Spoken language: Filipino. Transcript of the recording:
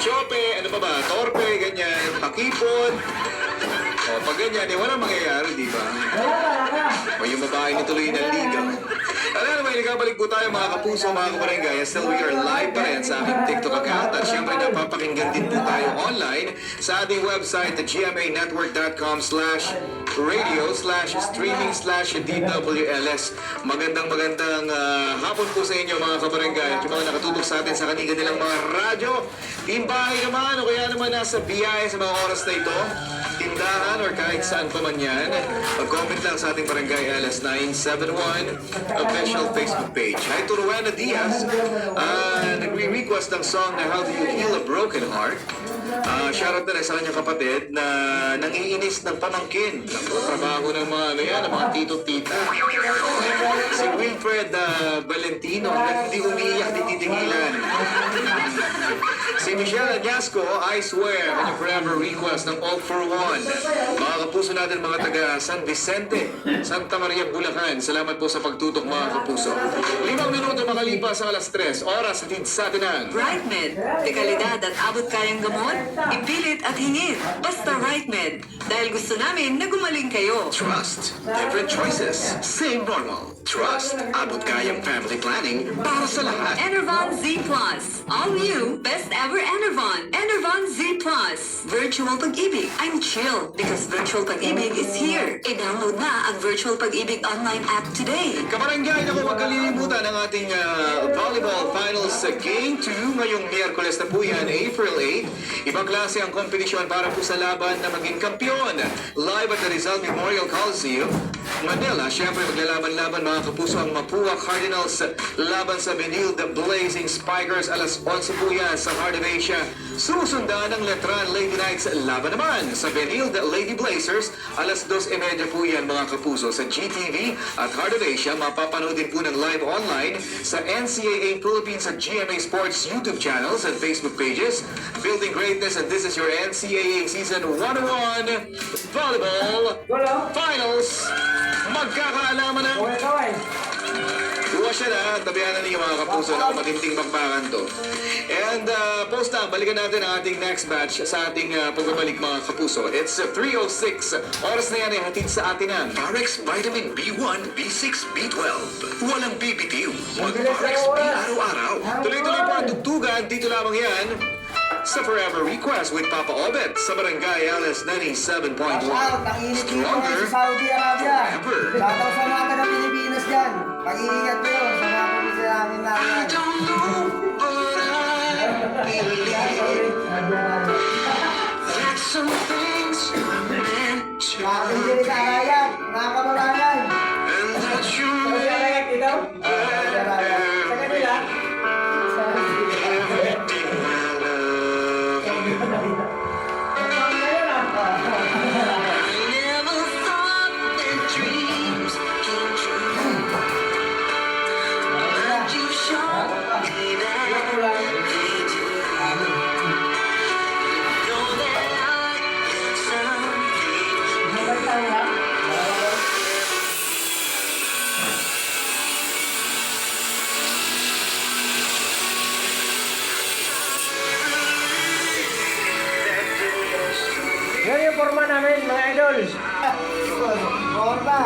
Chope, ano pa ba? Torpe, ganyan. Pakipon. O, pag ganyan, walang mangyayari, di ba? O yung babae ni tuloy ng ligaw. Alam naman, nagkabalik po tayo mga kapuso, mga kabarangay. Still, we are live pa rin sa aking TikTok account. At syempre, napapakinggan din po tayo online sa ating website, gmanetwork.com/radio/streaming/DWLS. Magandang hapon po sa inyo mga kabarangay. At yung mga nakatutok sa atin sa kanilang nilang mga radyo, timbahay naman o kaya naman nasa biyahe sa mga oras na ito, tindahan or kahit saan pa man yan, mag-comment lang sa ating Barangay LS 971 official Facebook page. Hi to Rowena Diaz, nagre-request ng song na How Do You Heal a Broken Heart. Shoutout na rin sa kanyang kapatid na nangiinis ng pamangkin. Trabaho ng mga, ng mga tito-tita. Si Wilfred Valentino, na hindi umiiyak, hindi titigilan. Si Michelle Añasco, I Swear, kanyang forever request ng All for One. Mga kapuso natin, mga taga San Vicente, Santa Maria, Bulacan. Salamat po sa pagtutok, mga kapuso. 5 minuto makalipas ang alas 3. Oras hatid sa atin ang RightMed. Dekalidad at abot kayang gamot, ipilit at hingin. Basta RightMed. Dahil gusto namin na gumaling kayo. Trust. Different choices. Same normal. Trust. Abot kayang family planning para sa lahat. Enervon Z Plus. All new, best ever Enervon. Enervon Z Plus. Virtual Pag-ibig. I'm chill because Virtual Pag-ibig is here. I-download na ang Virtual Pag-ibig online app today. Kabarangay, naku, wag kalilimutan ang ating volleyball finals sa Game 2 ngayong Miyerkules na po yan, April 8. Ibang klase ang kompetisyon para po sa laban na maging kampiyon. Live at the Rizal Memorial Coliseum, Manila. Siyempre, maglalaban-laban mga kapuso ang Mapua Cardinals laban sa Benilde Blazing Spikers. Alas 11 po yan sa Heart of Asia. Susundan ng Letran Lady Knights laban naman sa Benilde Lady Blazers. Alas 2:30 po yan mga kapuso sa GTV at Heart of Asia. Mapapanood din po ng live online sa NCAA Philippines at GMA Sports YouTube channels and Facebook pages. Building greatness, and this is your NCAA Season 101 Volleyball Finals. Magkakaalaman na. Duwa siya na, tabihan na ninyo mga kapuso na matinting bakbakan to. And post na, balikan natin ang ating next batch sa ating pagbabalik mga kapuso. It's 3:06. Oras na yan ay hatid sa atin ang Parex Vitamin B1, B6, B12. Walang BBTU. Mag-Parex B araw-araw. Tuloy-tuloy po ang tugtugan. Dito lamang yan sa Forever Request with Papa Obet sa Barangay LS 97.1. Stronger Saudi Arabia. forever. Shoutout sa mga taga Pilipinas dyan. Pag-iingat nyo sa mga pamilya namin na I don't know, but I believe that some things are meant to Makikinig sa kaya, mga kababayan. and that you make Ikaw? Sa kanila? everything I love. I never thought that dreams came true, but you showed me that they do. Know that I am something. Yan yung forma namin, mga idol. Forma.